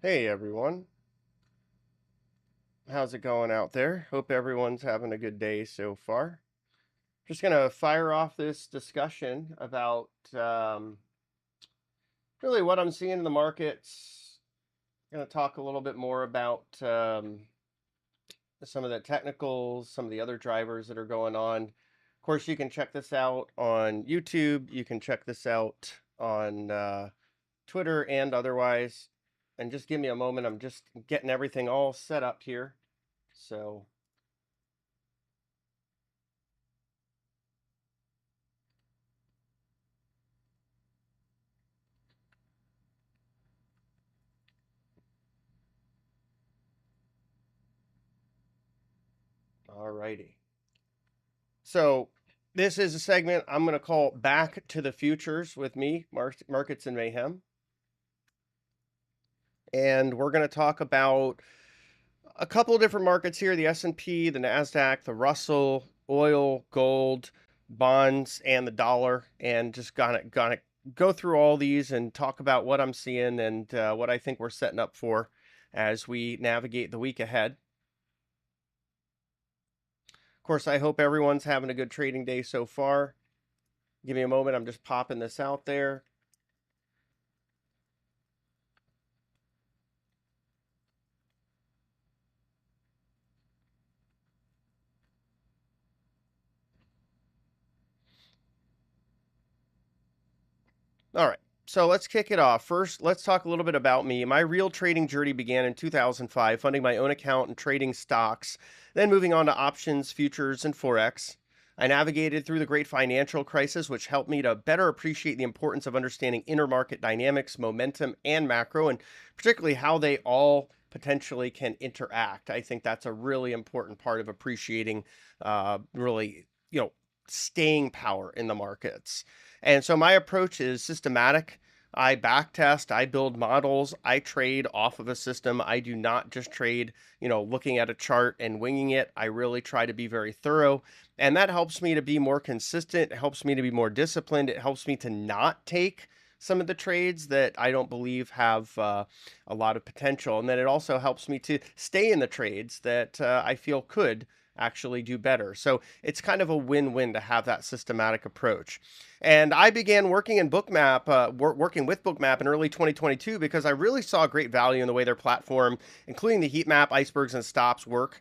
Hey everyone, how's it going out there? Hope everyone's having a good day so far. Just gonna fire off this discussion about really what I'm seeing in the markets. Gonna talk a little bit more about some of the technicals, some of the other drivers that are going on. Of course, you can check this out on YouTube. You can check this out on Twitter and otherwise. And just give me a moment. I'm just getting everything all set up here. So, alrighty. So, this is a segment I'm going to call Back to the Futures with me, Markets and Mayhem. And we're going to talk about a couple of different markets here, the S&P, the NASDAQ, the Russell, oil, gold, bonds, and the dollar, and just gonna go through all these and talk about what I'm seeing and what I think we're setting up for as we navigate the week ahead. Of course, I hope everyone's having a good trading day so far. Give me a moment. I'm just popping this out there. All right. So let's kick it off. First, let's talk a little bit about me. My real trading journey began in 2005, funding my own account and trading stocks, then moving on to options, futures, and Forex. I navigated through the great financial crisis, which helped me to better appreciate the importance of understanding intermarket dynamics, momentum, and macro, and particularly how they all potentially can interact. I think that's a really important part of appreciating really, staying power in the markets. And so my approach is systematic. I backtest, I build models, I trade off of a system. I do not just trade, looking at a chart and winging it. I really try to be very thorough. And that helps me to be more consistent. It helps me to be more disciplined. It helps me to not take some of the trades that I don't believe have a lot of potential. And then it also helps me to stay in the trades that I feel could actually do better. So it's kind of a win-win to have that systematic approach. And I began working in Bookmap, working with Bookmap in early 2022 because I really saw great value in the way their platform, including the heat map, icebergs, and stops work.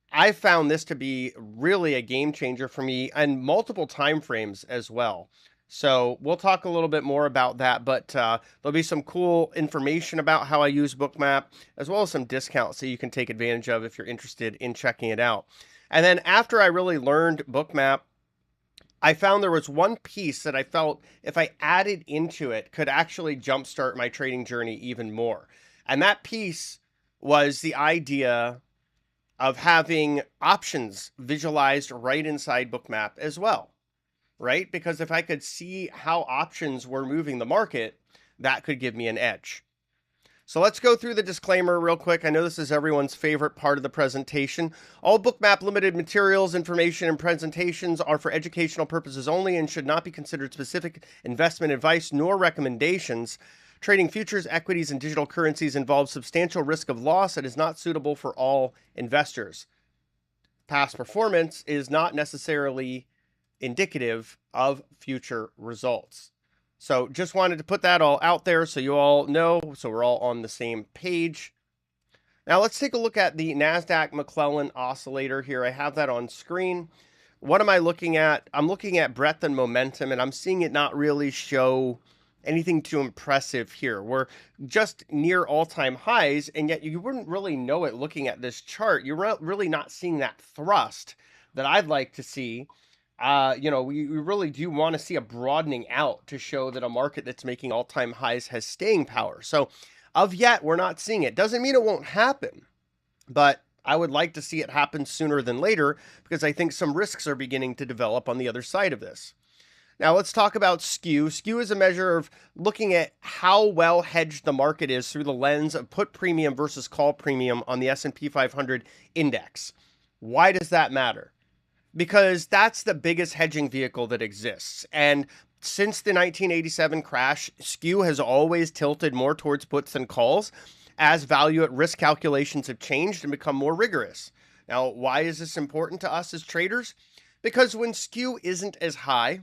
I found this to be really a game changer for me and multiple time frames as well. So we'll talk a little bit more about that, but there'll be some cool information about how I use Bookmap, as well as some discounts that you can take advantage of if you're interested in checking it out. And then after I really learned Bookmap, I found there was one piece that I felt if I added into it could actually jumpstart my trading journey even more. And that piece was the idea of having options visualized right inside Bookmap as well, right? Because if I could see how options were moving the market, that could give me an edge. So let's go through the disclaimer real quick. I know this is everyone's favorite part of the presentation. All Bookmap Limited materials, information, and presentations are for educational purposes only and should not be considered specific investment advice nor recommendations. Trading futures, equities, and digital currencies involves substantial risk of loss and is not suitable for all investors. Past performance is not necessarily indicative of future results. So just wanted to put that all out there so you all know, so we're all on the same page. Now let's take a look at the NASDAQ McClellan oscillator here. I have that on screen. What am I looking at? I'm looking at breadth and momentum, and I'm seeing it not really show anything too impressive here. We're just near all-time highs, and yet you wouldn't really know it looking at this chart. You're really not seeing that thrust that I'd like to see. We really do want to see a broadening out to show that a market that's making all-time highs has staying power. So of yet, we're not seeing it. Doesn't mean it won't happen, but I would like to see it happen sooner than later because I think some risks are beginning to develop on the other side of this. Now let's talk about skew. Skew is a measure of looking at how well hedged the market is through the lens of put premium versus call premium on the S&P 500 index. Why does that matter? Because that's the biggest hedging vehicle that exists. And since the 1987 crash, skew has always tilted more towards puts than calls. as value at risk calculations have changed and become more rigorous. Now, why is this important to us as traders? Because when skew isn't as high,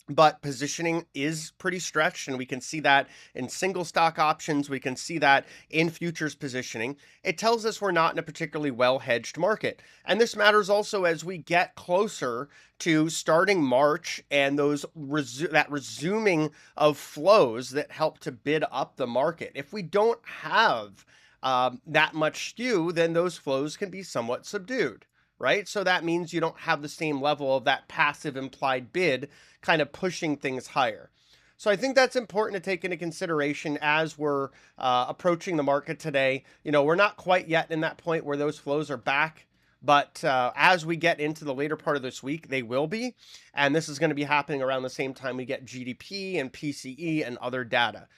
but positioning is pretty stretched, and we can see that in single stock options. We can see that in futures positioning. It tells us we're not in a particularly well hedged market. And this matters also as we get closer to starting March and that resuming of flows that help to bid up the market. If we don't have that much skew, then those flows can be somewhat subdued, right? So that means you don't have the same level of that passive implied bid kind of pushing things higher. So I think that's important to take into consideration as we're approaching the market today. We're not quite yet in that point where those flows are back, but as we get into the later part of this week, they will be. And this is going to be happening around the same time we get GDP and PCE and other data.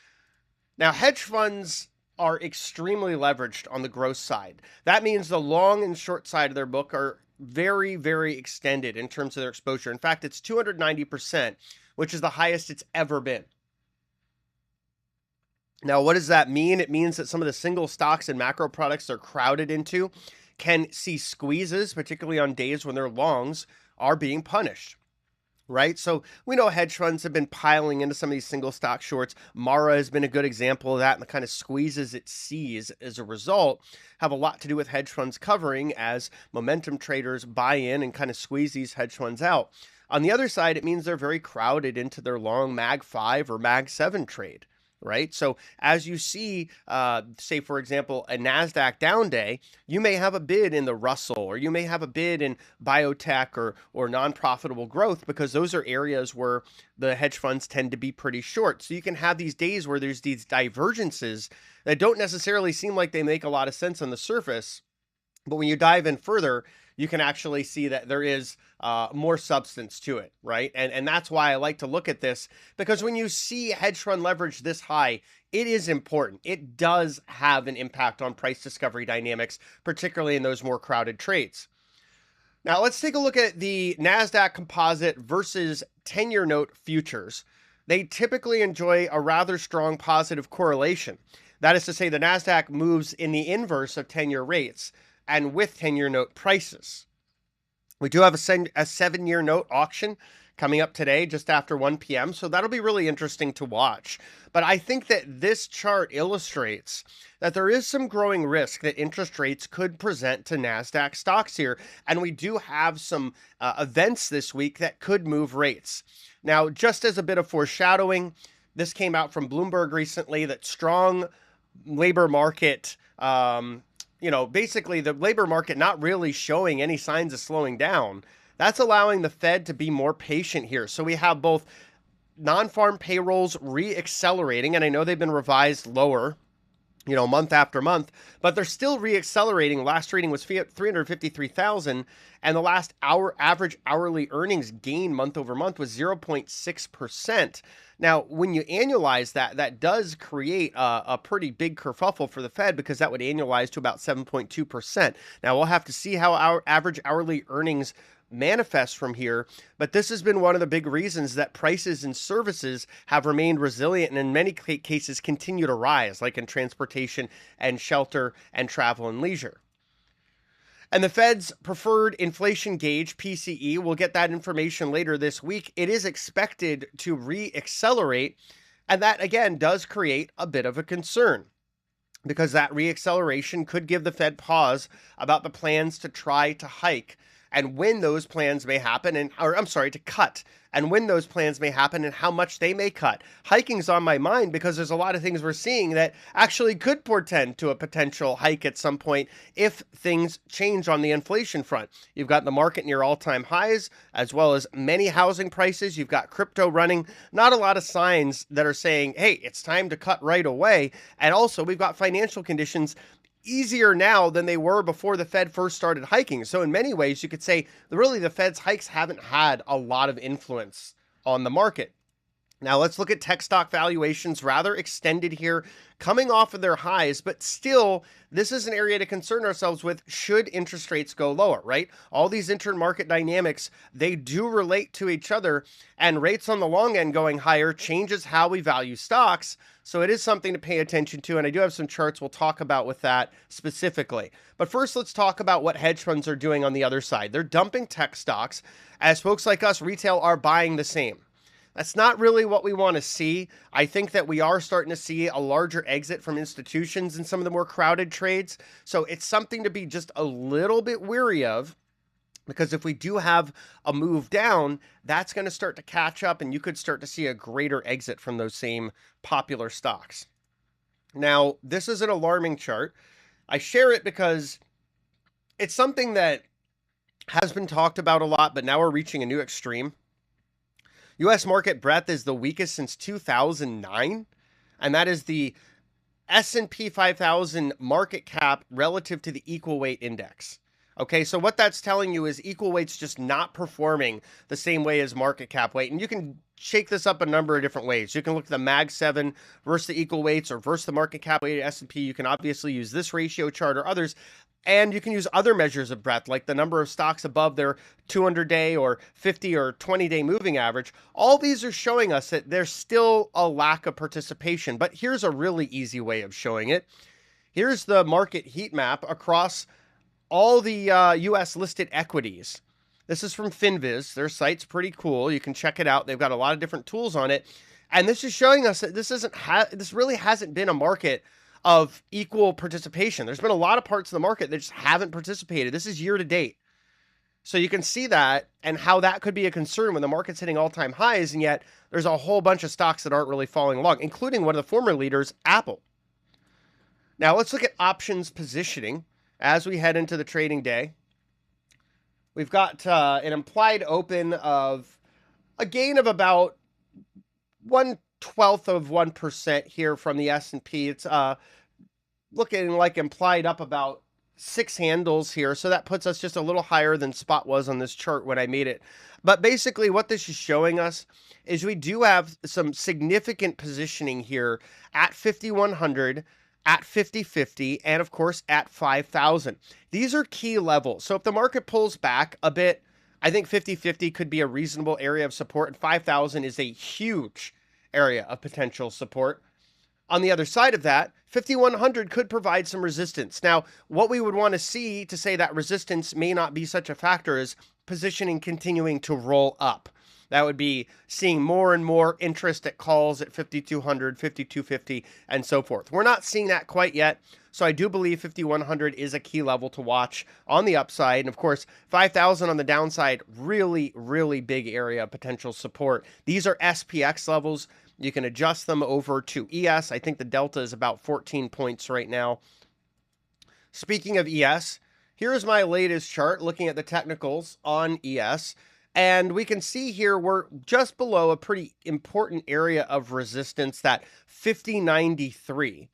Now, hedge funds are extremely leveraged on the growth side. That means the long and short side of their book are very, very extended in terms of their exposure. In fact, it's 290%, which is the highest it's ever been. Now, what does that mean? It means that some of the single stocks and macro products they're crowded into can see squeezes, particularly on days when their longs are being punished. Right? So we know hedge funds have been piling into some of these single stock shorts. Mara has been a good example of that, and the kind of squeezes it sees as a result have a lot to do with hedge funds covering as momentum traders buy in and kind of squeeze these hedge funds out. On the other side, it means they're very crowded into their long Mag 5 or Mag 7 trade. Right? So as you see, say, for example, a NASDAQ down day, you may have a bid in the Russell, or you may have a bid in biotech or non-profitable growth, because those are areas where the hedge funds tend to be pretty short. So you can have these days where there's these divergences that don't necessarily seem like they make a lot of sense on the surface. But when you dive in further, you can actually see that there is more substance to it, right? And that's why I like to look at this, because when you see hedge fund leverage this high, it is important. It does have an impact on price discovery dynamics, particularly in those more crowded trades. Now, let's take a look at the NASDAQ composite versus 10-year note futures. They typically enjoy a rather strong positive correlation. That is to say, the NASDAQ moves in the inverse of 10-year rates and with 10-year note prices. We do have a 7-year note auction coming up today just after 1 p.m., so that'll be really interesting to watch. But I think that this chart illustrates that there is some growing risk that interest rates could present to NASDAQ stocks here, and we do have some events this week that could move rates. Now, just as a bit of foreshadowing, this came out from Bloomberg recently that strong labor market basically the labor market not really showing any signs of slowing down. That's allowing the Fed to be more patient here. So we have both non-farm payrolls re-accelerating, and I know they've been revised lower, month after month, but they're still re-accelerating. Last reading was 353,000, and the last average hourly earnings gain month over month was 0.6%. Now, when you annualize that, that does create a pretty big kerfuffle for the Fed, because that would annualize to about 7.2%. Now, we'll have to see how our average hourly earnings manifest from here, but this has been one of the big reasons that prices and services have remained resilient and in many cases continue to rise, like in transportation and shelter and travel and leisure. And the Fed's preferred inflation gauge, PCE, we'll get that information later this week. It is expected to re-accelerate, and that again does create a bit of a concern, because that re-acceleration could give the Fed pause about the plans to try to hike and when those plans may happen, to cut, and when those plans may happen and how much they may cut. Hiking's on my mind because there's a lot of things we're seeing that actually could portend to a potential hike at some point if things change on the inflation front. You've got the market near all-time highs, as well as many housing prices. You've got crypto running. Not a lot of signs that are saying, hey, it's time to cut right away. And also, we've got financial conditions easier now than they were before the Fed first started hiking. So in many ways, you could say really the Fed's hikes haven't had a lot of influence on the market. Now let's look at tech stock valuations, rather extended here, coming off of their highs, but still, this is an area to concern ourselves with should interest rates go lower, right? All these intermarket dynamics, they do relate to each other, and rates on the long end going higher changes how we value stocks. So it is something to pay attention to, and I do have some charts we'll talk about with that specifically. But first, let's talk about what hedge funds are doing on the other side. They're dumping tech stocks, as folks like us, retail, are buying the same. That's not really what we want to see. I think that we are starting to see a larger exit from institutions in some of the more crowded trades. So it's something to be just a little bit weary of, because if we do have a move down, that's going to start to catch up and you could start to see a greater exit from those same popular stocks. Now, this is an alarming chart. I share it because it's something that has been talked about a lot, but now we're reaching a new extreme. U.S. market breadth is the weakest since 2009, and that is the S&P 5000 market cap relative to the equal weight index. Okay, so what that's telling you is equal weight's just not performing the same way as market cap weight. And you can shake this up a number of different ways. You can look at the Mag 7 versus the equal weights or versus the market cap weight S&P. You can obviously use this ratio chart or others. And you can use other measures of breadth, like the number of stocks above their 200-day or 50 or 20-day moving average. All these are showing us that there's still a lack of participation. But here's a really easy way of showing it. Here's the market heat map across all the U.S. listed equities. This is from FinViz. Their site's pretty cool. You can check it out. They've got a lot of different tools on it. And this is showing us that this really hasn't been a market of equal participation. There's been a lot of parts of the market that just haven't participated. This is year to date. So you can see that and how that could be a concern when the market's hitting all-time highs, and yet there's a whole bunch of stocks that aren't really following along, including one of the former leaders, Apple. Now let's look at options positioning as we head into the trading day. We've got an implied open of a gain of about 1/12 of 1% here from the S&P. It's looking like implied up about 6 handles here. So that puts us just a little higher than spot was on this chart when I made it. But basically what this is showing us is we do have some significant positioning here at 5,100, at 50/50, and of course at 5,000. These are key levels. So if the market pulls back a bit, I think 50/50 could be a reasonable area of support, and 5,000 is a huge area of potential support. On the other side of that, 5,100 could provide some resistance. Now, what we would want to see to say that resistance may not be such a factor is positioning continuing to roll up. That would be seeing more and more interest at calls at 5,200, 5,250, and so forth. We're not seeing that quite yet, so I do believe 5,100 is a key level to watch on the upside. And of course, 5,000 on the downside, really, really big area of potential support. These are SPX levels. You can adjust them over to ES. I think the delta is about 14 points right now. Speaking of ES, here's my latest chart looking at the technicals on ES. And we can see here we're just below a pretty important area of resistance, that 50.93.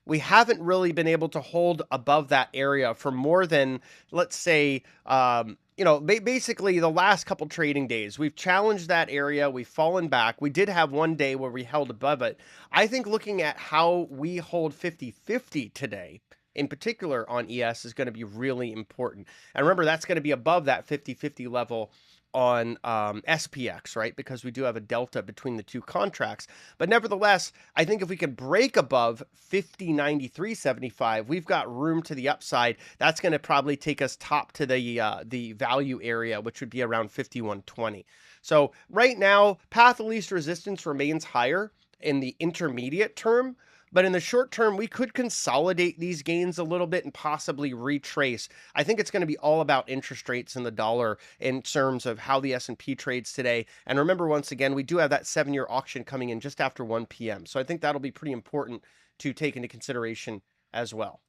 We haven't really been able to hold above that area for more than, let's say, basically the last couple trading days. We've challenged that area. We've fallen back. We did have one day where we held above it. I think looking at how we hold 50/50 today, in particular on ES, is going to be really important. And remember, that's going to be above that 50/50 level on SPX, right? Because we do have a delta between the two contracts. But nevertheless, I think if we can break above 50.9375, we've got room to the upside. That's going to probably take us top to the value area, which would be around 51.20. So right now, path of least resistance remains higher in the intermediate term. But in the short term, we could consolidate these gains a little bit and possibly retrace. I think it's going to be all about interest rates and the dollar in terms of how the S&P trades today. And remember, once again, we do have that 7-year auction coming in just after 1 p.m. So I think that'll be pretty important to take into consideration as well.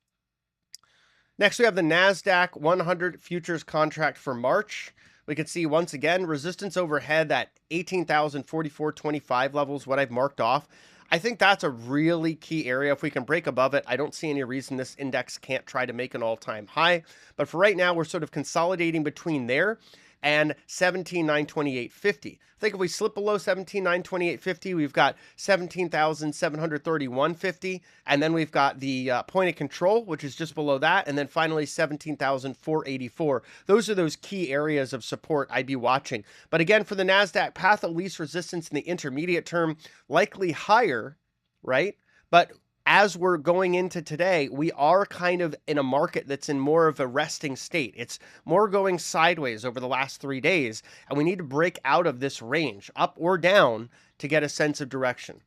Next, we have the NASDAQ 100 futures contract for March. We can see once again resistance overhead, that 18,044.25 levels, what I've marked off. I think that's a really key area. If we can break above it, I don't see any reason this index can't try to make an all-time high. But for right now, we're sort of consolidating between there. and 17,928.50. I think if we slip below 17,928.50, we've got 17,731.50, and then we've got the point of control, which is just below that, and then finally 17,484. Those are those key areas of support I'd be watching. But again, for the NASDAQ, path of least resistance in the intermediate term, likely higher, right? But as we're going into today, we are kind of in a market that's in more of a resting state. It's more going sideways over the last 3 days, and we need to break out of this range, up or down, to get a sense of direction.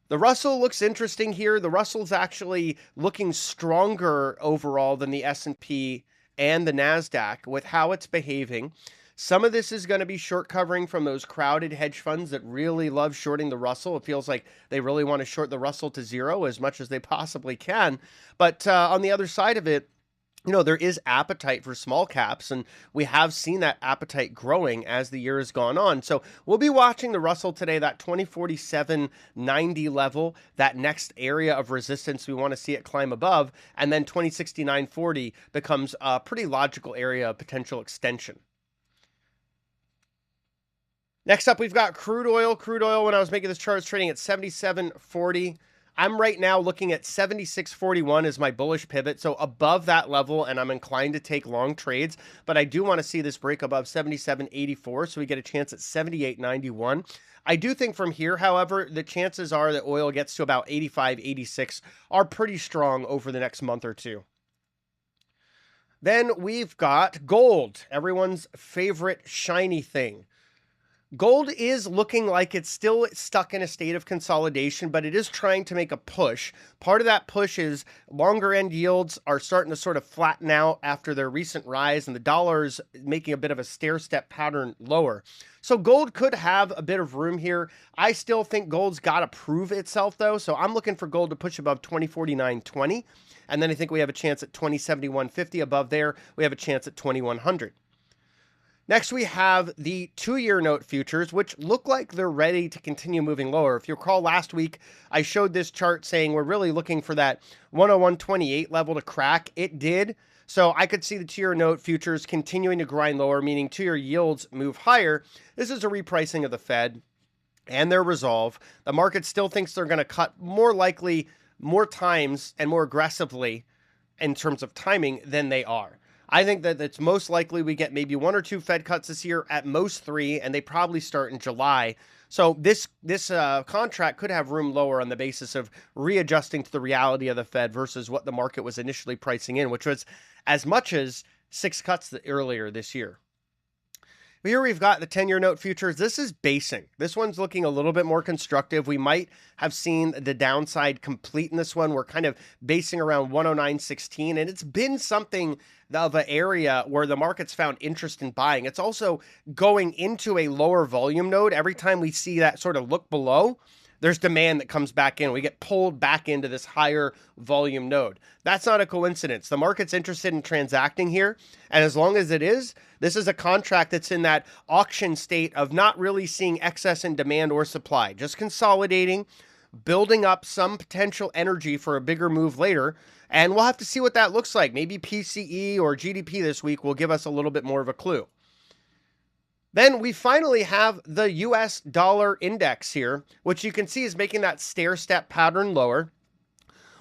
The Russell looks interesting here. The Russell's actually looking stronger overall than the S&P and the NASDAQ with how it's behaving. Some of this is going to be short covering from those crowded hedge funds that really love shorting the Russell. It feels like they really want to short the Russell to zero as much as they possibly can. But on the other side of it, there is appetite for small caps, and we have seen that appetite growing as the year has gone on. So we'll be watching the Russell today, that 2047.90 level, that next area of resistance we want to see it climb above, and then 2069.40 becomes a pretty logical area of potential extension. Next up, we've got crude oil. Crude oil, when I was making this chart, is trading at 77.40. I'm right now looking at 76.41 as my bullish pivot, so above that level, and I'm inclined to take long trades, but I do want to see this break above 77.84, so we get a chance at 78.91. I do think from here, however, the chances are that oil gets to about 85, 86 are pretty strong over the next month or two. Then we've got gold, everyone's favorite shiny thing. Gold is looking like it's still stuck in a state of consolidation, but it is trying to make a push. Part of that push is longer end yields are starting to sort of flatten out after their recent rise, and the dollar's making a bit of a stair-step pattern lower. So gold could have a bit of room here. I still think gold's got to prove itself, though, so I'm looking for gold to push above 2049.20, and then I think we have a chance at 2071.50. Above there, we have a chance at 2100. Next, we have the 2-year note futures, which look like they're ready to continue moving lower. If you recall last week, I showed this chart saying we're really looking for that 101.28 level to crack. It did. So I could see the 2-year note futures continuing to grind lower, meaning 2-year yields move higher. This is a repricing of the Fed and their resolve. The market still thinks they're going to cut more likely, more times, and more aggressively in terms of timing than they are. I think that it's most likely we get maybe 1 or 2 Fed cuts this year, at most 3, and they probably start in July. So this contract could have room lower on the basis of readjusting to the reality of the Fed versus what the market was initially pricing in, which was as much as 6 cuts earlier this year. Here we've got the 10-year note futures. This is basing. This one's looking a little bit more constructive. We might have seen the downside complete in this one. We're kind of basing around 109.16, and it's been something of an area where the market's found interest in buying. It's also going into a lower volume node. Every time we see that sort of look below, there's demand that comes back in. We get pulled back into this higher volume node. That's not a coincidence. The market's interested in transacting here, and as long as it is, this is a contract that's in that auction state of not really seeing excess in demand or supply, just consolidating, building up some potential energy for a bigger move later, and we'll have to see what that looks like. Maybe PCE or GDP this week will give us a little bit more of a clue. Then we finally have the US dollar index here, which you can see is making that stair-step pattern lower.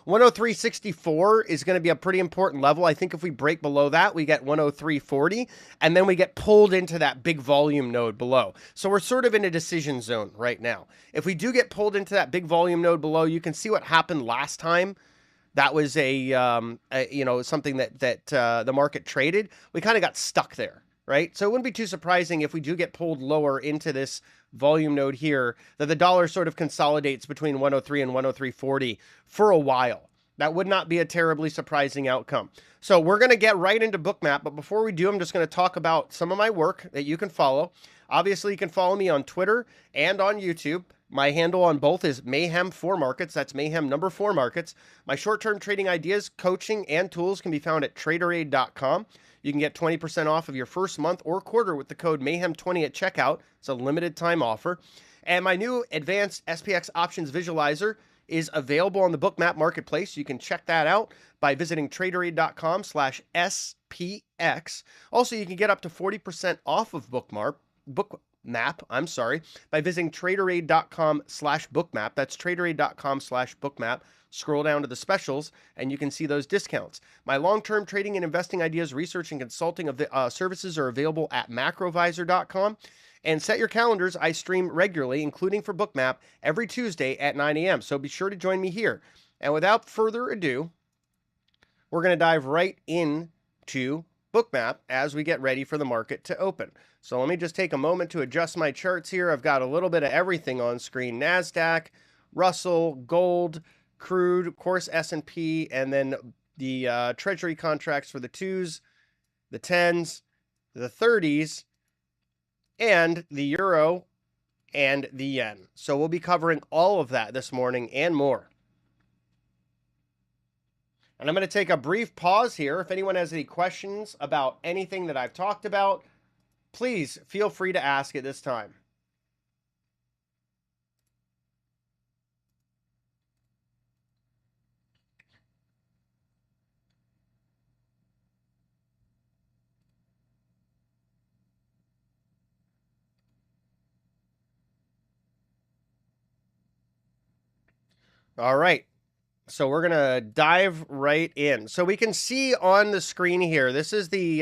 103.64 is going to be a pretty important level. I think if we break below that, we get 103.40, and then we get pulled into that big volume node below. So we're sort of in a decision zone right now. If we do get pulled into that big volume node below, you can see what happened last time. That was something that the market traded. We kind of got stuck there. Right? So it wouldn't be too surprising if we do get pulled lower into this volume node here, that the dollar sort of consolidates between 103 and 103.40 for a while. That would not be a terribly surprising outcome. So we're going to get right into Bookmap, but before we do, I'm just going to talk about some of my work that you can follow. Obviously, you can follow me on Twitter and on YouTube. My handle on both is Mayhem 4 Markets. That's Mayhem number 4 Markets. My short-term trading ideas, coaching, and tools can be found at Traderade.com. You can get 20% off of your first month or quarter with the code Mayhem20 at checkout. It's a limited time offer. And my new advanced SPX options visualizer is available on the Bookmap marketplace. You can check that out by visiting Traderade.com/SPX. SPX. Also, you can get up to 40% off of Bookmap, by visiting traderade.com/bookmap. That's traderade.com/bookmap. Scroll down to the specials and you can see those discounts. My long-term trading and investing ideas, research and consulting of the services are available at macrovisor.com. And set your calendars. I stream regularly, including for Bookmap, every Tuesday at 9 a.m. So be sure to join me here. And without further ado, we're going to dive right into Bookmap as we get ready for the market to open. So let me just take a moment to adjust my charts here. I've got a little bit of everything on screen. NASDAQ, Russell, gold, crude, of course, S&P, and then the treasury contracts for the 2s, the 10s, the 30s, and the euro and the yen. So we'll be covering all of that this morning and more. And I'm going to take a brief pause here. If anyone has any questions about anything that I've talked about, please feel free to ask at this time. All right. So we're going to dive right in. So we can see on the screen here, this is the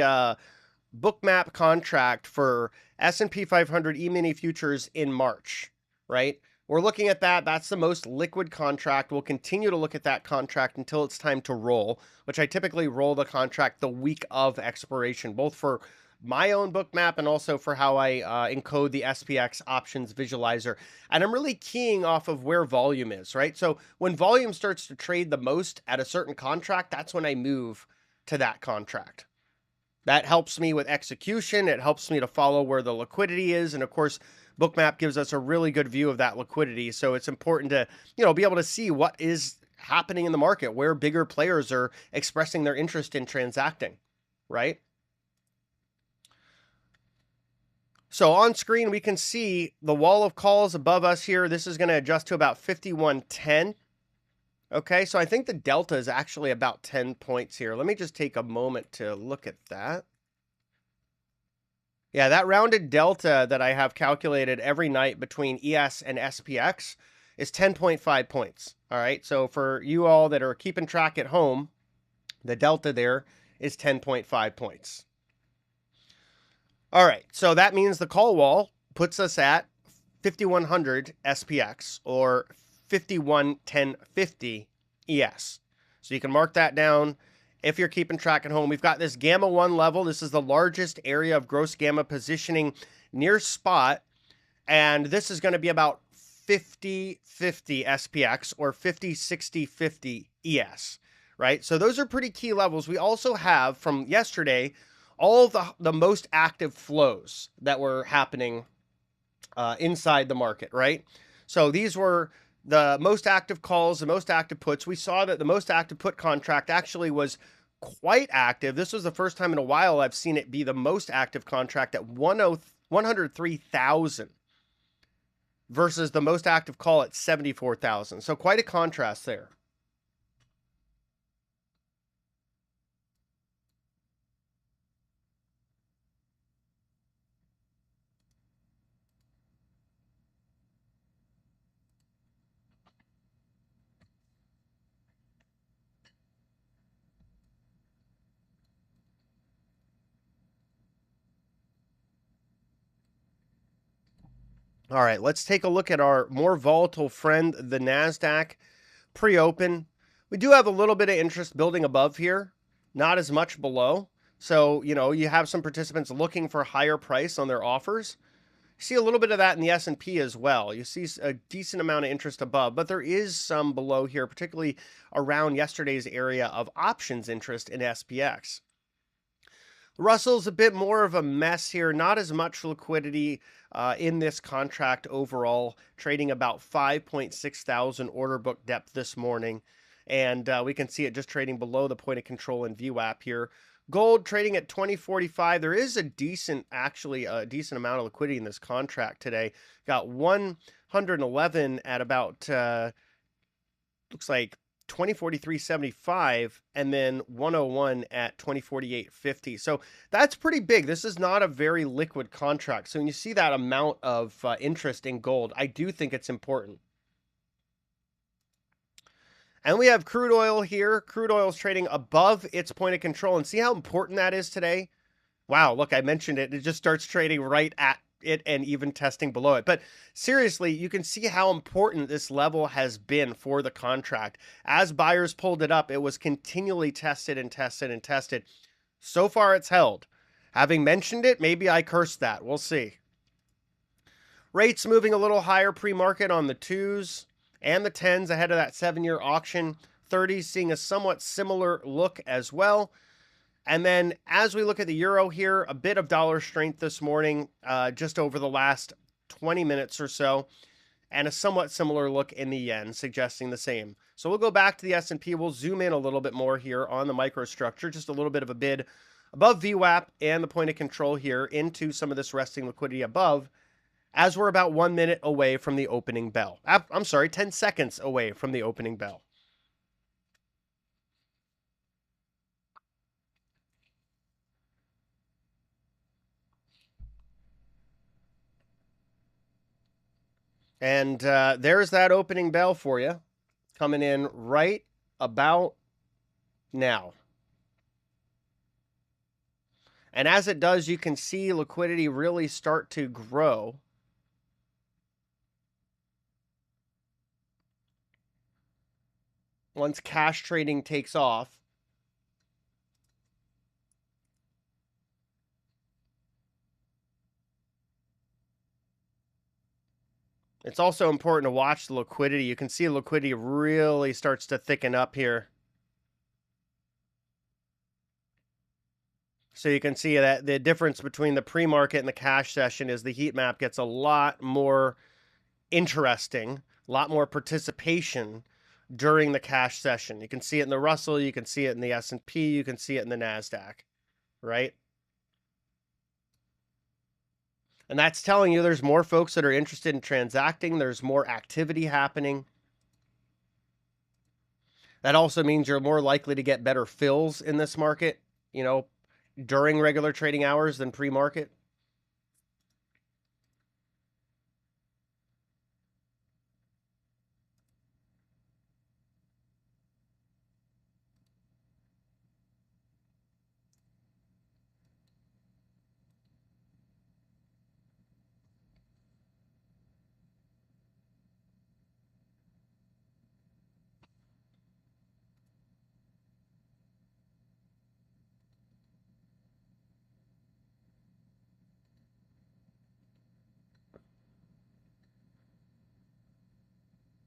Bookmap contract for S&P 500 E-mini futures in March, right? We're looking at that. That's the most liquid contract. We'll continue to look at that contract until it's time to roll, which I typically roll the contract the week of expiration, both for my own Bookmap and also for how I encode the SPX options visualizer. And I'm really keying off of where volume is, right? So when volume starts to trade the most at a certain contract, that's when I move to that contract. That helps me with execution. It helps me to follow where the liquidity is. And of course, Bookmap gives us a really good view of that liquidity. So it's important to, be able to see what is happening in the market, where bigger players are expressing their interest in transacting, right? So on screen, we can see the wall of calls above us here. This is going to adjust to about 5110. Okay, so I think the delta is actually about 10 points here. Let me just take a moment to look at that. Yeah, that rounded delta that I have calculated every night between ES and SPX is 10.5 points. All right, so for you all that are keeping track at home, the delta there is 10.5 points. All right, so that means the call wall puts us at 5100 SPX or 511050 ES. So you can mark that down if you're keeping track at home. We've got this gamma 1 level. This is the largest area of gross gamma positioning near spot. And this is going to be about 5050 SPX or 506050 ES, right? So those are pretty key levels. We also have from yesterday all the most active flows that were happening inside the market, right? So these were the most active calls, the most active puts. We saw that the most active put contract actually was quite active. This was the first time in a while I've seen it be the most active contract at 103,000 versus the most active call at 74,000. So quite a contrast there. All right, let's take a look at our more volatile friend, the NASDAQ pre-open. We do have a little bit of interest building above here, not as much below. So, you have some participants looking for higher price on their offers. You see a little bit of that in the S&P as well. You see a decent amount of interest above, but there is some below here, particularly around yesterday's area of options interest in SPX. Russell's a bit more of a mess here, not as much liquidity in this contract overall, trading about 5.6 thousand order book depth this morning. And we can see it just trading below the point of control in VWAP here. Gold trading at 2045. There is actually a decent amount of liquidity in this contract today. Got 111 at about, looks like 2043.75 and then 101 at 2048.50. So that's pretty big. This is not a very liquid contract. So when you see that amount of interest in gold, I do think it's important. And we have crude oil here. Crude oil is trading above its point of control. And see how important that is today? Wow, look, I mentioned it. It just starts trading right at it and even testing below it. But seriously, you can see how important this level has been for the contract. As buyers pulled it up, it was continually tested and tested and tested. So far, it's held. Having mentioned it, maybe I cursed that. We'll see. Rates moving a little higher pre-market on the 2s and the 10s ahead of that 7-year auction. 30s seeing a somewhat similar look as well. And then as we look at the euro here, a bit of dollar strength this morning, just over the last 20 minutes or so, and a somewhat similar look in the yen, suggesting the same. So we'll go back to the S&P. We'll zoom in a little bit more here on the microstructure, just a little bit of a bid above VWAP and the point of control here into some of this resting liquidity above, as we're about 1 minute away from the opening bell. I'm sorry, 10 seconds away from the opening bell. And there's that opening bell for you, coming in right about now. And as it does, you can see liquidity really start to grow. Once cash trading takes off. It's also important to watch the liquidity. You can see liquidity really starts to thicken up here. So you can see that the difference between the pre-market and the cash session is the heat map gets a lot more interesting, a lot more participation during the cash session. You can see it in the Russell, you can see it in the S&P, you can see it in the NASDAQ, right? And that's telling you there's more folks that are interested in transacting. There's more activity happening. That also means you're more likely to get better fills in this market, you know, during regular trading hours than pre-market.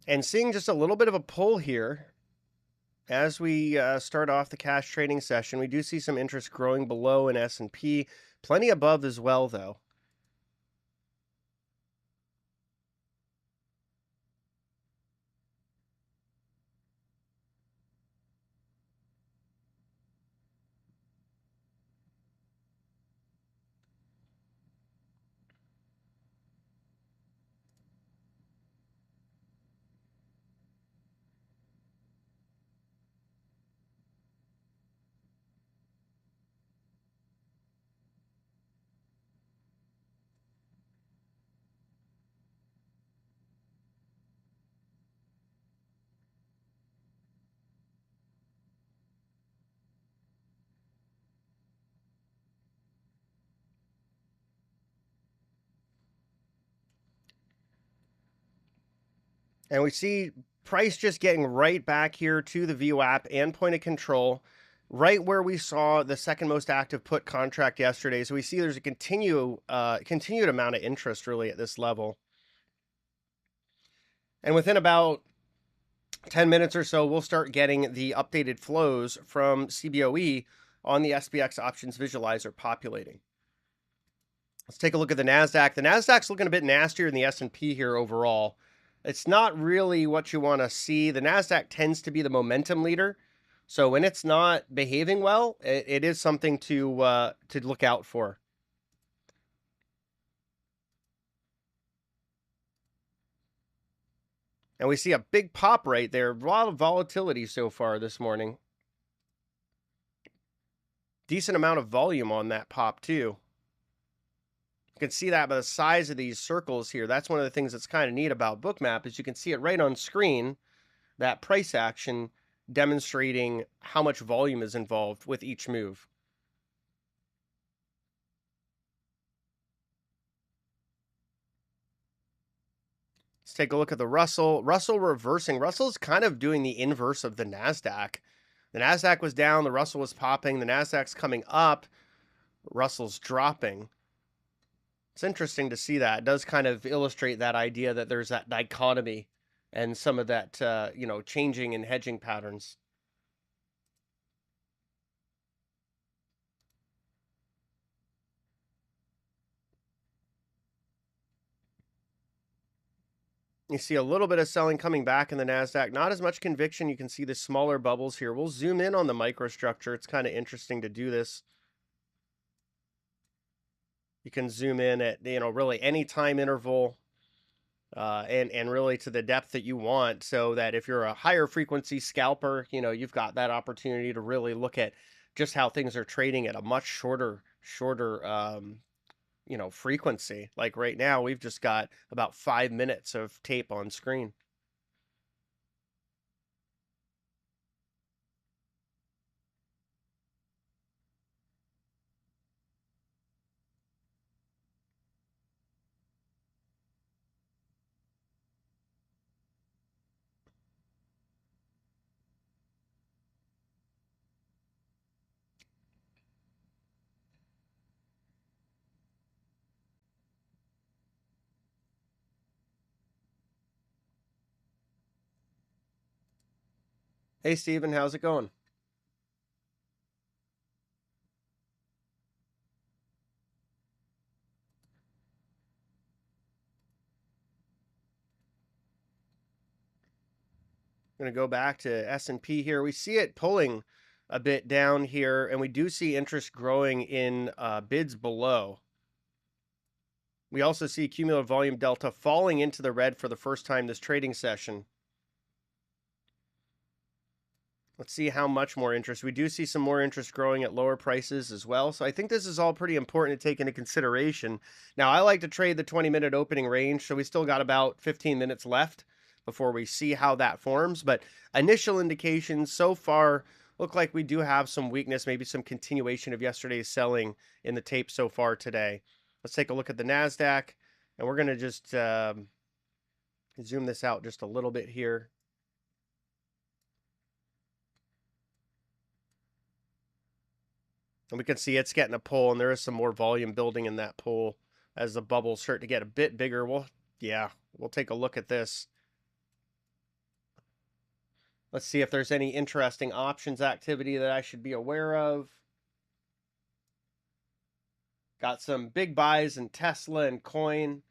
And seeing just a little bit of a pull here as we start off the cash trading session. We do see some interest growing below in S&P, plenty above as well, though. And we see price just getting right back here to the VWAP and point of control, right where we saw the second most active put contract yesterday. So we see there's a continued amount of interest really at this level. And within about 10 minutes or so, we'll start getting the updated flows from CBOE on the SPX options visualizer populating. Let's take a look at the NASDAQ. The NASDAQ's looking a bit nastier than the S&P here overall. It's not really what you want to see. The NASDAQ tends to be the momentum leader. So when it's not behaving well, it is something to look out for. And we see a big pop right there. A lot of volatility so far this morning. Decent amount of volume on that pop too. You can see that by the size of these circles here. That's one of the things that's kind of neat about Bookmap is you can see it right on screen, that price action demonstrating how much volume is involved with each move. Let's take a look at the Russell. Russell reversing. Russell's kind of doing the inverse of the NASDAQ. The NASDAQ was down, the Russell was popping, the NASDAQ's coming up, Russell's dropping. It's interesting to see that. It does kind of illustrate that idea that there's that dichotomy and some of that, changing and hedging patterns. You see a little bit of selling coming back in the NASDAQ. Not as much conviction. You can see the smaller bubbles here. We'll zoom in on the microstructure. It's kind of interesting to do this. You can zoom in at, really any time interval and really to the depth that you want, so that if you're a higher frequency scalper, you've got that opportunity to really look at just how things are trading at a much shorter frequency. Like right now, we've just got about 5 minutes of tape on screen. Hey, Steven, how's it going? I'm going to go back to S&P here. We see it pulling a bit down here, and we do see interest growing in bids below. We also see cumulative volume delta falling into the red for the first time this trading session. Let's see how much more interest. We do see some more interest growing at lower prices as well. So I think this is all pretty important to take into consideration. Now, I like to trade the 20-minute opening range, so we still got about 15 minutes left before we see how that forms. But initial indications so far look like we do have some weakness, maybe some continuation of yesterday's selling in the tape so far today. Let's take a look at the NASDAQ, and we're going to just zoom this out just a little bit here. And we can see it's getting a pull, and there is some more volume building in that pull as the bubbles start to get a bit bigger. We'll take a look at this. Let's see if there's any interesting options activity that I should be aware of. Got some big buys in Tesla and coin.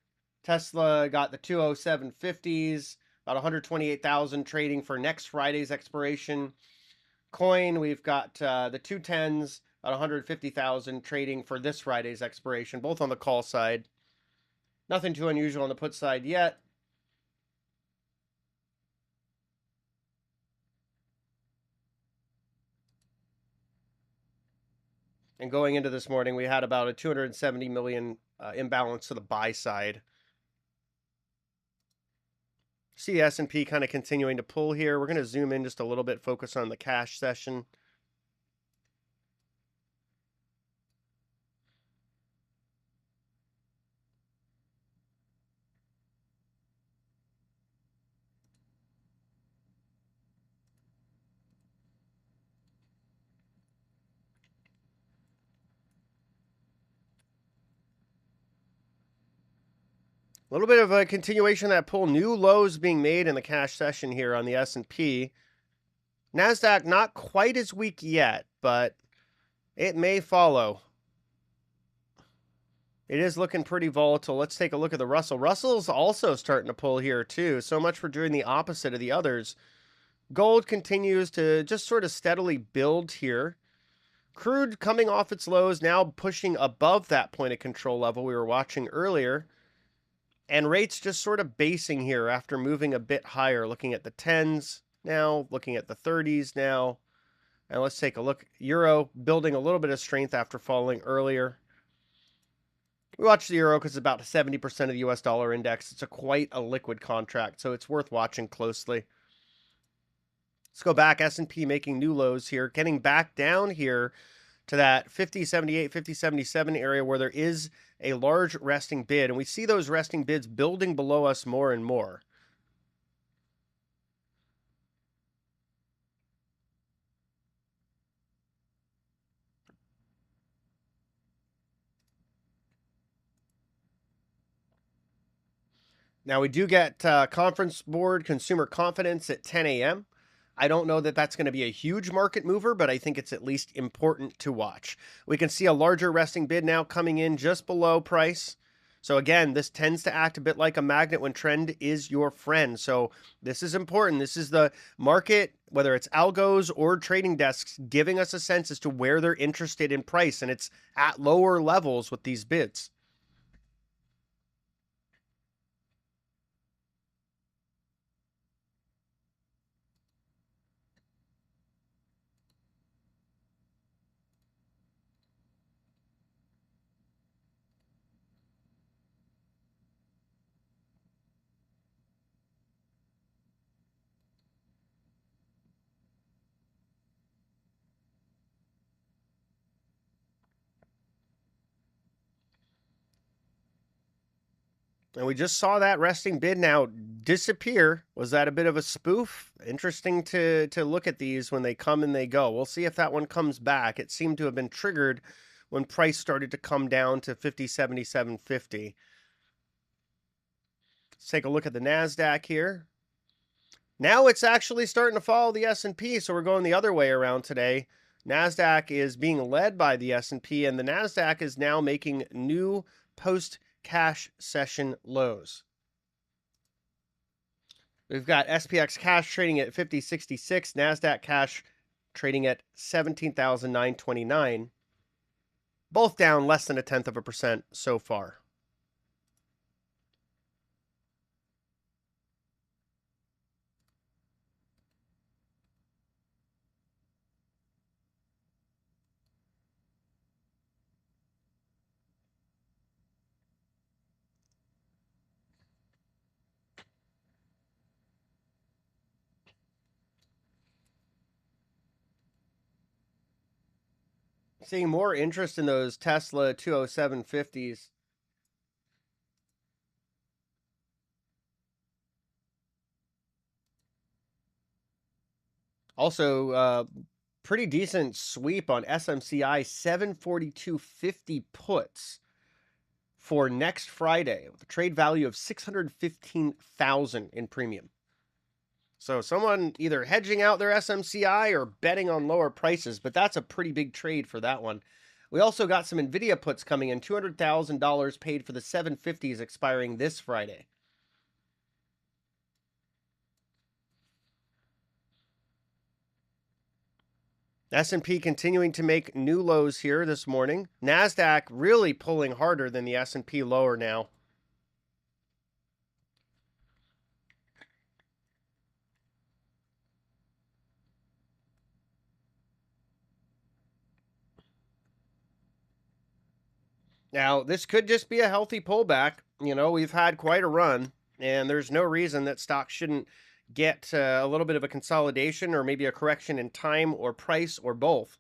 Tesla got the 207.50s, about 128,000 trading for next Friday's expiration. Coin, we've got the 210s, about 150,000 trading for this Friday's expiration, both on the call side. Nothing too unusual on the put side yet. And going into this morning, we had about a 270 million imbalance to the buy side. See S&P kind of continuing to pull here. We're going to zoom in just a little bit, focus on the cash session. A little bit of a continuation of that pull. New lows being made in the cash session here on the S&P. NASDAQ not quite as weak yet, but it may follow. It is looking pretty volatile. Let's take a look at the Russell. Russell's also starting to pull here too. So much for doing the opposite of the others. Gold continues to just sort of steadily build here. Crude coming off its lows, now pushing above that point of control level we were watching earlier. And rates just sort of basing here after moving a bit higher, looking at the 10s now, looking at the 30s now. And let's take a look. Euro building a little bit of strength after falling earlier. We watch the euro because it's about 70% of the US dollar index. It's quite a liquid contract, so it's worth watching closely. Let's go back. S&P making new lows here, getting back down here to that 50.78, 50.77 area where there is a large resting bid. And we see those resting bids building below us more and more. Now, we do get conference board consumer confidence at 10 a.m. I don't know that that's going to be a huge market mover, but I think it's at least important to watch. We can see a larger resting bid now coming in just below price. So again, this tends to act a bit like a magnet when trend is your friend. So this is important. This is the market, whether it's algos or trading desks, giving us a sense as to where they're interested in price. And it's at lower levels with these bids. And we just saw that resting bid now disappear. Was that a bit of a spoof? Interesting to look at these when they come and they go. We'll see if that one comes back. It seemed to have been triggered when price started to come down to 50.7750. Let's take a look at the NASDAQ here. Now it's actually starting to follow the S&P, so we're going the other way around today. NASDAQ is being led by the S&P, and the NASDAQ is now making new post-cash session lows. We've got SPX cash trading at 50.66, NASDAQ cash trading at 17,929, both down less than 0.1% so far. Seeing more interest in those Tesla 20750s. Also, pretty decent sweep on SMCI 742.50 puts for next Friday with a trade value of 615,000 in premium. So someone either hedging out their SMCI or betting on lower prices, but that's a pretty big trade for that one. We also got some NVIDIA puts coming in, $200,000 paid for the 750s expiring this Friday. S&P continuing to make new lows here this morning. NASDAQ really pulling harder than the S&P lower now. Now, this could just be a healthy pullback. You know, we've had quite a run, and there's no reason that stocks shouldn't get a little bit of a consolidation or maybe a correction in time or price or both.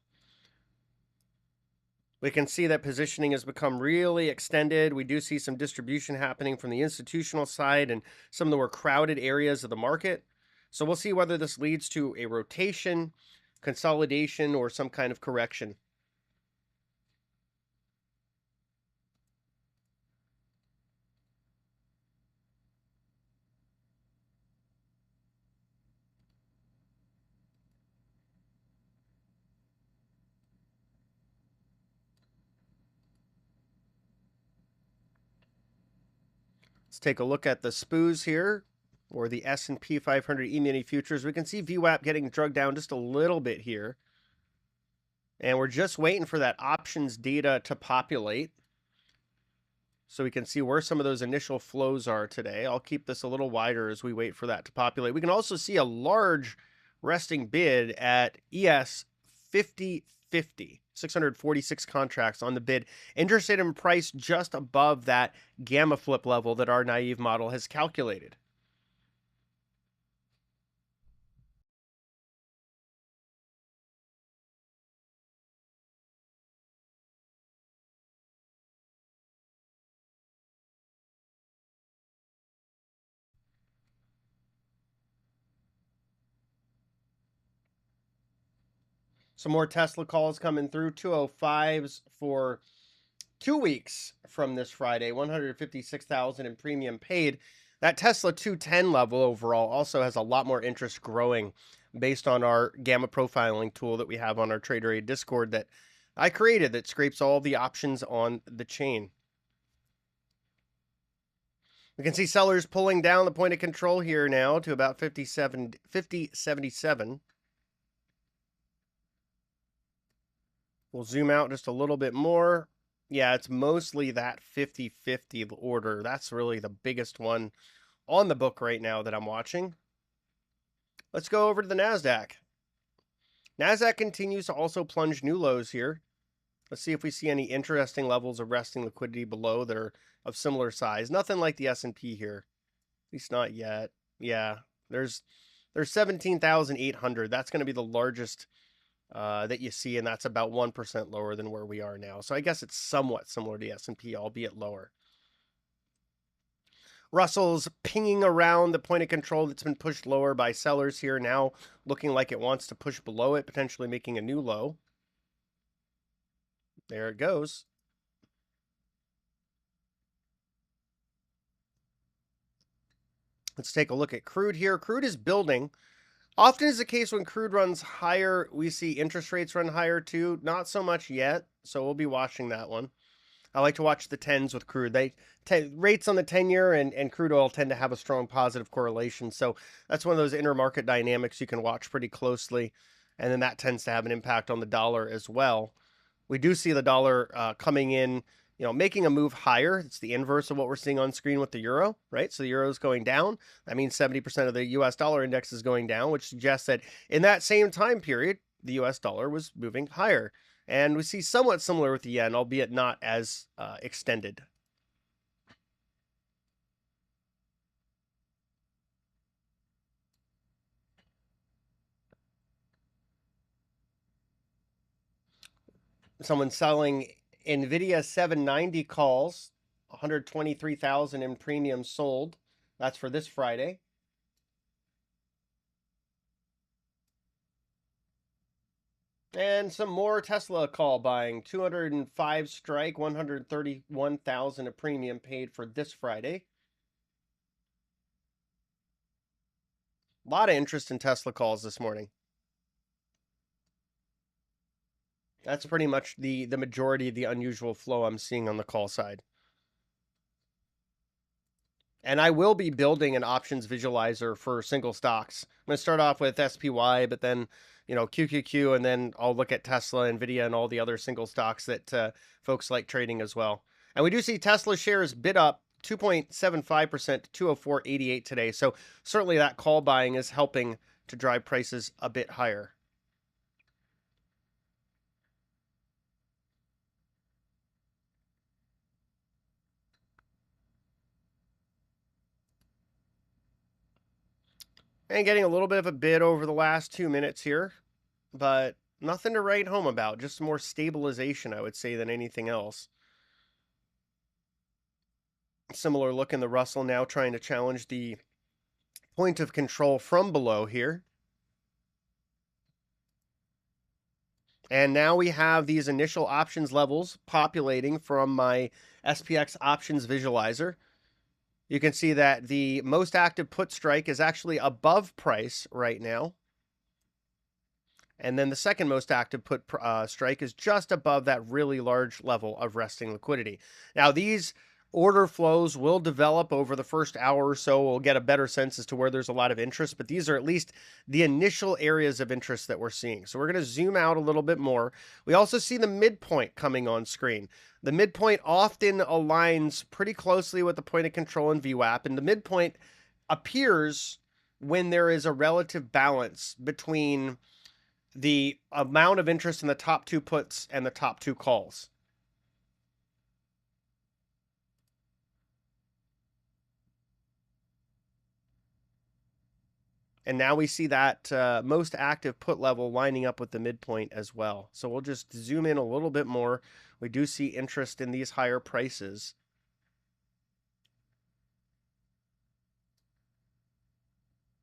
We can see that positioning has become really extended. We do see some distribution happening from the institutional side and some of the more crowded areas of the market. So we'll see whether this leads to a rotation, consolidation, or some kind of correction. Let's take a look at the SPOOs here, or the S&P 500 E-mini futures. We can see VWAP getting drugged down just a little bit here. And we're just waiting for that options data to populate. so we can see where some of those initial flows are today. I'll keep this a little wider as we wait for that to populate. We can also see a large resting bid at ES 5050, 646 contracts on the bid. Interested in price just above that gamma flip level that our naive model has calculated. Some more Tesla calls coming through, 205s for 2 weeks from this Friday, 156,000 in premium paid. That Tesla 210 level overall also has a lot more interest growing based on our gamma profiling tool that we have on our Traderade Discord that I created that scrapes all the options on the chain. We can see sellers pulling down the point of control here now to about 50.77. We'll zoom out just a little bit more. Yeah, it's mostly that 50-50 order. That's really the biggest one on the book right now that I'm watching. Let's go over to the NASDAQ. NASDAQ continues to also plunge new lows here. Let's see if we see any interesting levels of resting liquidity below that are of similar size. Nothing like the S&P here. At least not yet. Yeah, there's 17,800. That's going to be the largest that you see, and that's about 1% lower than where we are now. So I guess it's somewhat similar to the S&P, albeit lower. Russell's pinging around the point of control that's been pushed lower by sellers here, now looking like it wants to push below it, potentially making a new low. There it goes. Let's take a look at crude here. Crude is building. Often is the case when crude runs higher, we see interest rates run higher too. Not so much yet, so we'll be watching that one. I like to watch the 10s with crude. Rates on the 10-year and crude oil tend to have a strong positive correlation. So that's one of those intermarket dynamics you can watch pretty closely. And then that tends to have an impact on the dollar as well. We do see the dollar coming in, making a move higher. It's the inverse of what we're seeing on screen with the euro, right? So the euro is going down. That means 70% of the US dollar index is going down, which suggests that in that same time period, the US dollar was moving higher. And we see somewhat similar with the yen, albeit not as extended. Someone selling NVIDIA 790 calls, 123,000 in premium sold. That's for this Friday. And some more Tesla call buying, 205 strike, 131,000 a premium paid for this Friday. A lot of interest in Tesla calls this morning. That's pretty much the majority of the unusual flow I'm seeing on the call side. And I will be building an options visualizer for single stocks. I'm going to start off with SPY, but then, QQQ, and then I'll look at Tesla, NVIDIA, and all the other single stocks that folks like trading as well. And we do see Tesla shares bid up 2.75% to 204.88 today. So certainly that call buying is helping to drive prices a bit higher. And getting a little bit of a bid over the last 2 minutes here, but nothing to write home about. Just more stabilization, I would say, than anything else. Similar look in the Russell now, trying to challenge the point of control from below here. And now we have these initial options levels populating from my SPX options visualizer. You can see that the most active put strike is actually above price right now. And then the second most active put strike is just above that really large level of resting liquidity. Now, these Order flows will develop over the first hour or so. We'll get a better sense as to where there's a lot of interest, but these are at least the initial areas of interest that we're seeing. So we're going to zoom out a little bit more. We also see the midpoint coming on screen. The midpoint often aligns pretty closely with the point of control in VWAP, and the midpoint appears when there is a relative balance between the amount of interest in the top two puts and the top two calls. And now we see that most active put level lining up with the midpoint as well. So we'll just zoom in a little bit more. We do see interest in these higher prices.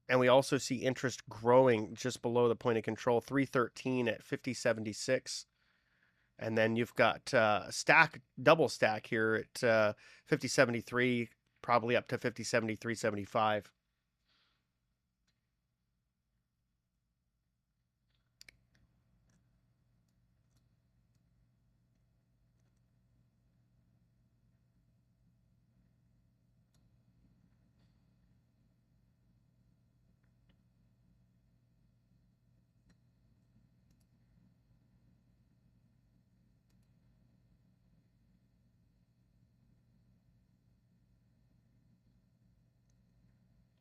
And we also see interest growing just below the point of control, 313 at 5076. And then you've got double stack here at 5073, probably up to 5073.75.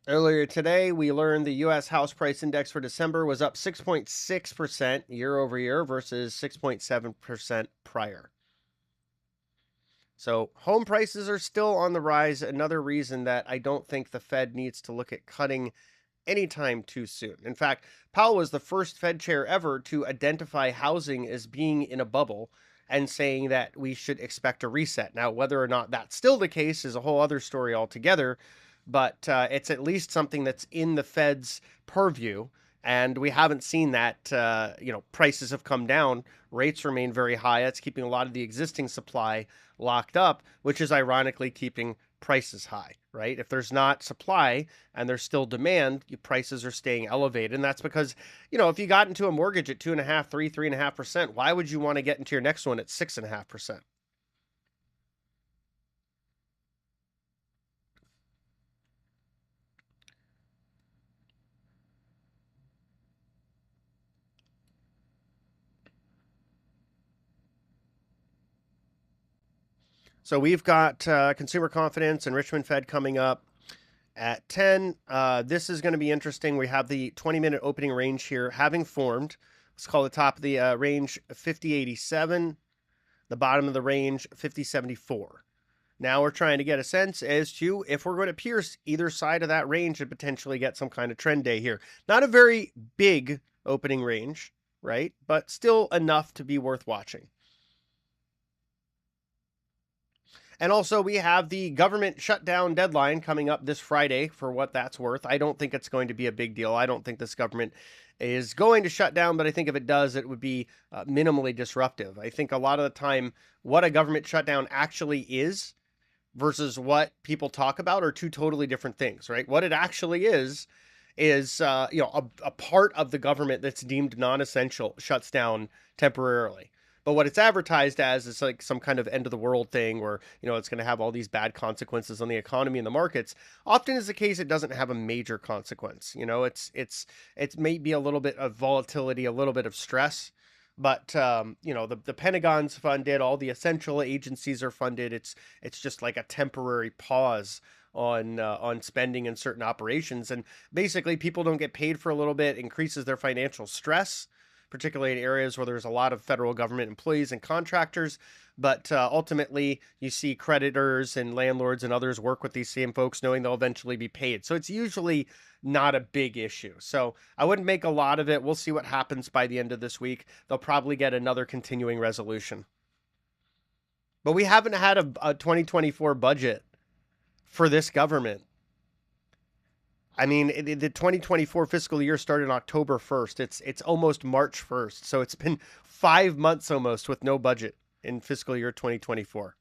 Earlier today, we learned the U.S. house price index for December was up 6.6% year over year versus 6.7% prior. So home prices are still on the rise. Another reason that I don't think the Fed needs to look at cutting anytime too soon. In fact, Powell was the first Fed chair ever to identify housing as being in a bubble and saying that we should expect a reset. Now, whether or not that's still the case is a whole other story altogether, but it's at least something that's in the Fed's purview. And we haven't seen that, prices have come down. Rates remain very high. That's keeping a lot of the existing supply locked up, which is ironically keeping prices high, right? If there's not supply and there's still demand, prices are staying elevated. And that's because, if you got into a mortgage at 2.5%, 3.5%, why would you want to get into your next one at 6.5%? So we've got consumer confidence and Richmond Fed coming up at 10. This is going to be interesting. We have the 20-minute opening range here having formed. Let's call the top of the range 5087, the bottom of the range 5074. Now we're trying to get a sense as to if we're going to pierce either side of that range and potentially get some kind of trend day here. Not a very big opening range, right? But still enough to be worth watching. And also, we have the government shutdown deadline coming up this Friday, for what that's worth. I don't think it's going to be a big deal. I don't think this government is going to shut down, but I think if it does, it would be minimally disruptive. I think a lot of the time, what a government shutdown actually is versus what people talk about are two totally different things, right? What it actually is a part of the government that's deemed non-essential shuts down temporarily. But what it's advertised as is like some kind of end of the world thing where, it's going to have all these bad consequences on the economy and the markets. Often is the case, it doesn't have a major consequence. It's maybe a little bit of volatility, a little bit of stress. But the Pentagon's funded, all the essential agencies are funded. It's just like a temporary pause on spending in certain operations, and basically people don't get paid for a little bit, increases their financial stress, particularly in areas where there's a lot of federal government employees and contractors. But ultimately, you see creditors and landlords and others work with these same folks knowing they'll eventually be paid. So it's usually not a big issue. So I wouldn't make a lot of it. We'll see what happens by the end of this week. They'll probably get another continuing resolution. But we haven't had a 2024 budget for this government. I mean, the 2024 fiscal year started on October 1st. It's almost March 1st. So it's been 5 months almost with no budget in fiscal year 2024.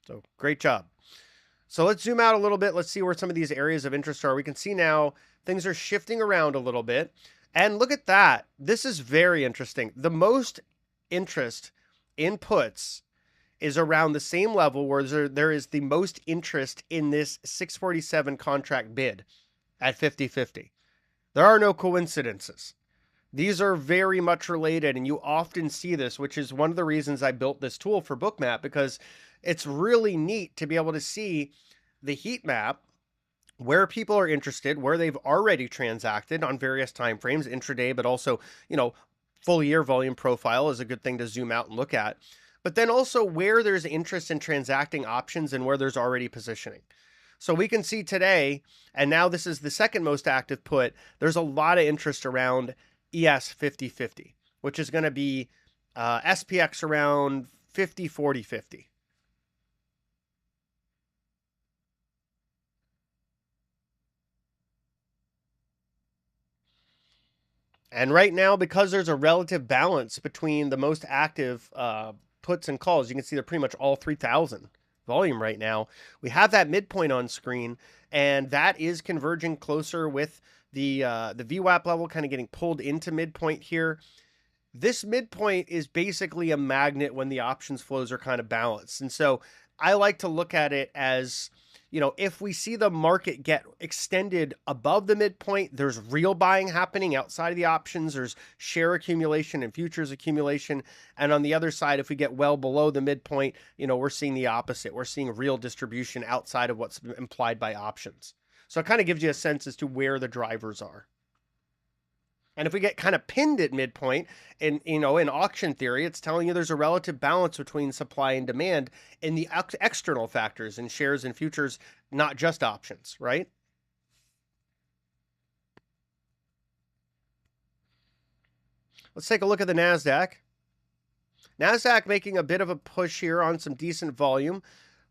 So great job. So let's zoom out a little bit. Let's see where some of these areas of interest are. We can see now things are shifting around a little bit. And look at that. This is very interesting. The most interest in puts is around the same level where there is the most interest in this 647 contract bid at 50/50. There are no coincidences. These are very much related, and you often see this, which is one of the reasons I built this tool for Bookmap, because it's really neat to be able to see the heat map where people are interested, where they've already transacted on various time frames, intraday, but also, full year volume profile is a good thing to zoom out and look at. But then also where there's interest in transacting options and where there's already positioning. So we can see today, and now this is the second most active put, there's a lot of interest around ES 50/50, which is going to be SPX around 50/40/50. And right now, because there's a relative balance between the most active puts and calls, you can see they're pretty much all 3,000 volume right now. We have that midpoint on screen, and that is converging closer with the VWAP level kind of getting pulled into midpoint here. This midpoint is basically a magnet when the options flows are kind of balanced. And so I like to look at it as, if we see the market get extended above the midpoint, there's real buying happening outside of the options. There's share accumulation and futures accumulation. And on the other side, if we get well below the midpoint, we're seeing the opposite. We're seeing real distribution outside of what's implied by options. So it kind of gives you a sense as to where the drivers are. And if we get kind of pinned at midpoint, in auction theory, it's telling you there's a relative balance between supply and demand in the external factors in shares and futures, not just options, right? Let's take a look at the NASDAQ. NASDAQ making a bit of a push here on some decent volume,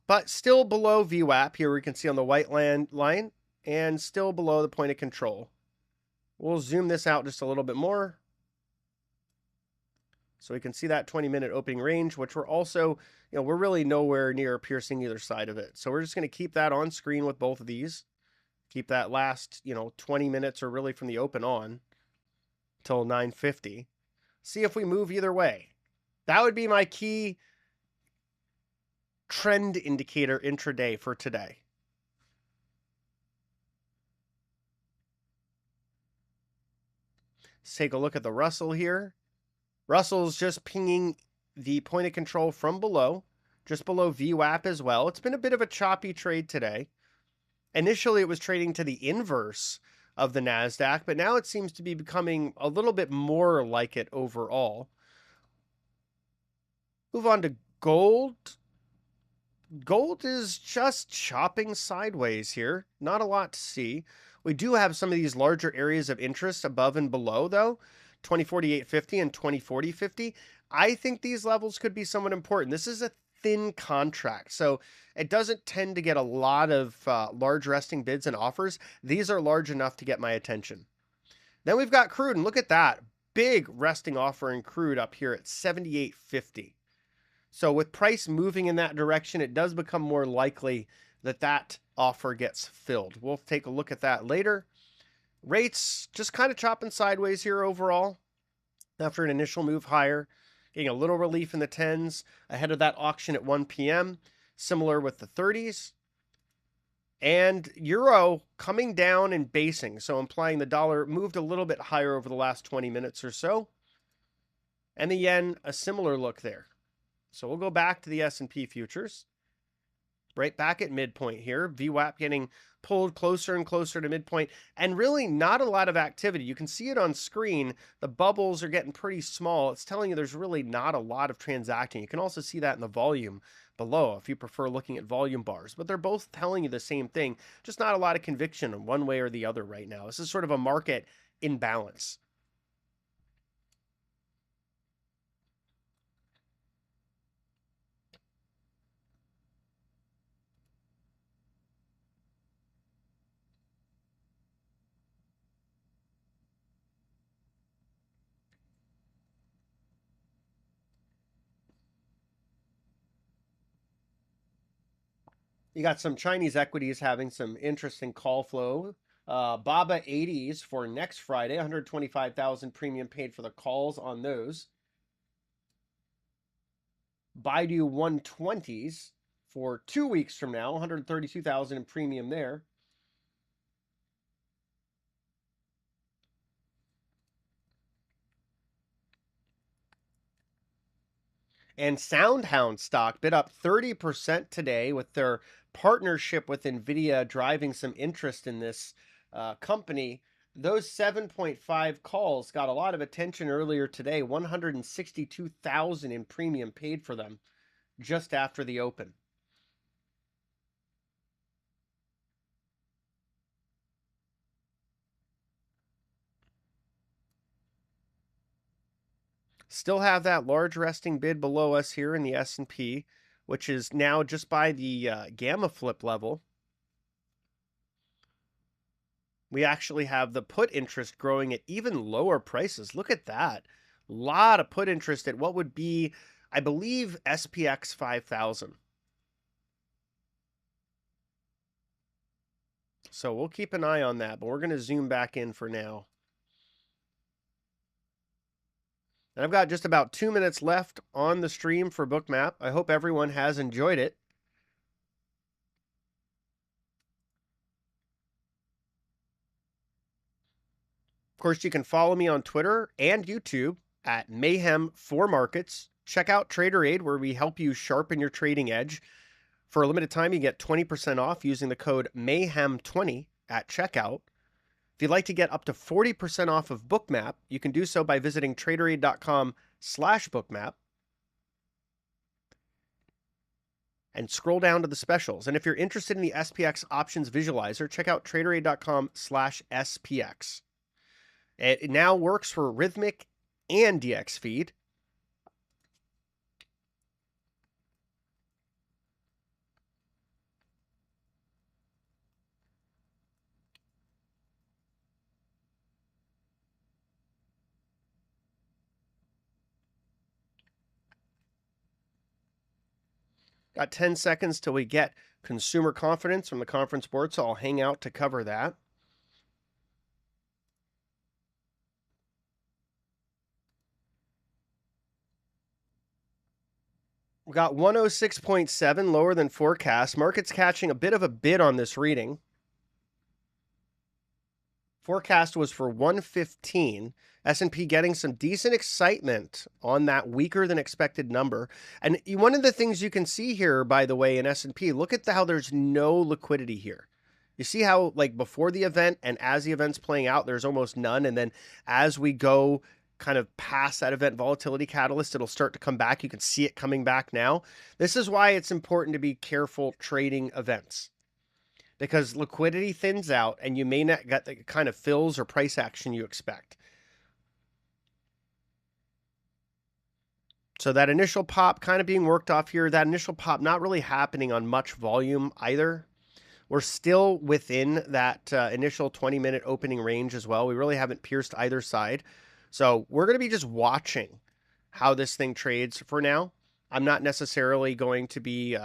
but still below VWAP here we can see on the white line, and still below the point of control. We'll zoom this out just a little bit more. So we can see that 20-minute opening range, which we're also, we're really nowhere near piercing either side of it. So we're just going to keep that on screen with both of these. Keep that last, 20 minutes or really from the open on till 9:50. See if we move either way. That would be my key trend indicator intraday for today. Let's take a look at the Russell here. Russell's just pinging the point of control from below, just below VWAP as well. It's been a bit of a choppy trade today. Initially, it was trading to the inverse of the NASDAQ, but now it seems to be becoming a little bit more like it overall. Move on to gold. Gold is just chopping sideways here. Not a lot to see. We do have some of these larger areas of interest above and below, though. 2048.50 and 2040.50. I think these levels could be somewhat important. This is a thin contract, so it doesn't tend to get a lot of large resting bids and offers. These are large enough to get my attention. Then we've got crude, and look at that. Big resting offer in crude up here at 78.50. So with price moving in that direction, it does become more likely that that offer gets filled. We'll take a look at that later. Rates just kind of chopping sideways here overall after an initial move higher, getting a little relief in the 10s ahead of that auction at 1 p.m. Similar with the 30s. And euro coming down and basing, so implying the dollar moved a little bit higher over the last 20 minutes or so. And the yen, a similar look there. So we'll go back to the S&P futures. Right back at midpoint here. VWAP getting pulled closer and closer to midpoint. And really not a lot of activity. You can see it on screen. The bubbles are getting pretty small. It's telling you there's really not a lot of transacting. You can also see that in the volume below if you prefer looking at volume bars. But they're both telling you the same thing. Just not a lot of conviction in one way or the other right now. This is sort of a market imbalance. You got some Chinese equities having some interesting call flow. BABA 80s for next Friday, 125,000 premium paid for the calls on those. Baidu 120s for 2 weeks from now, 132,000 in premium there. And SoundHound stock bid up 30% today with their partnership with NVIDIA driving some interest in this company. Those 7.5 calls got a lot of attention earlier today, 162,000 in premium paid for them just after the open. Still have that large resting bid below us here in the S&P, which is now just by the gamma flip level. We actually have the put interest growing at even lower prices. Look at that. A lot of put interest at what would be, I believe, SPX 5000. So we'll keep an eye on that, but we're going to zoom back in for now. And I've got just about 2 minutes left on the stream for Bookmap. I hope everyone has enjoyed it. Of course, you can follow me on Twitter and YouTube at Mayhem for Markets. Check out Traderade, where we help you sharpen your trading edge. For a limited time, you get 20% off using the code Mayhem20 at checkout. If you'd like to get up to 40% off of Bookmap, you can do so by visiting traderade.com/bookmap and scroll down to the specials. And if you're interested in the SPX options visualizer, check out traderade.com/SPX. It now works for Rhythmic and DX Feed. Got 10 seconds till we get consumer confidence from the conference board, so I'll hang out to cover that. We got 106.7 lower than forecast. Market's catching a bit of a bid on this reading. Forecast was for 115. S&P getting some decent excitement on that weaker than expected number. And one of the things you can see here, by the way, in S&P, look at how there's no liquidity here. You see how, like, before the event and as the event's playing out, there's almost none. And then as we go kind of past that event volatility catalyst, it'll start to come back. You can see it coming back now. This is why it's important to be careful trading events, because liquidity thins out and you may not get the kind of fills or price action you expect. So that initial pop kind of being worked off here, that initial pop not really happening on much volume either. We're still within that initial 20-minute opening range as well. We really haven't pierced either side. So we're going to be just watching how this thing trades for now. I'm not necessarily going to be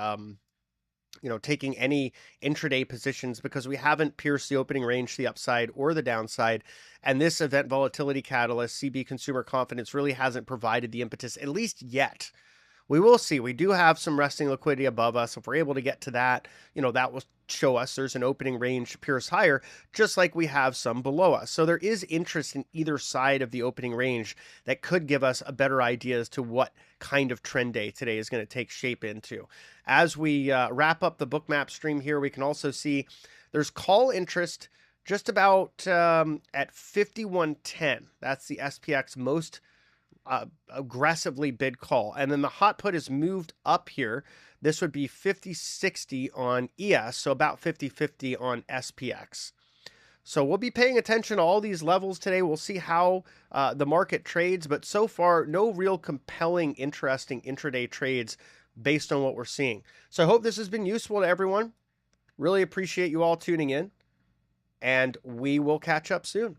taking any intraday positions because we haven't pierced the opening range to the upside or the downside. And this event volatility catalyst, CB consumer confidence, really hasn't provided the impetus, at least yet. We will see. We do have some resting liquidity above us. If we're able to get to that, that will show us there's an opening range to pierce higher, just like we have some below us. So there is interest in either side of the opening range that could give us a better idea as to what kind of trend day today is going to take shape into. As we wrap up the Bookmap stream here, we can also see there's call interest just about at 5110. That's the SPX most aggressively bid call. And then the hot put is moved up here. This would be 50-60 on ES, so about 50-50 on SPX. So we'll be paying attention to all these levels today. We'll see how the market trades, but so far, no real compelling, interesting intraday trades based on what we're seeing. So I hope this has been useful to everyone. Really appreciate you all tuning in, and we will catch up soon.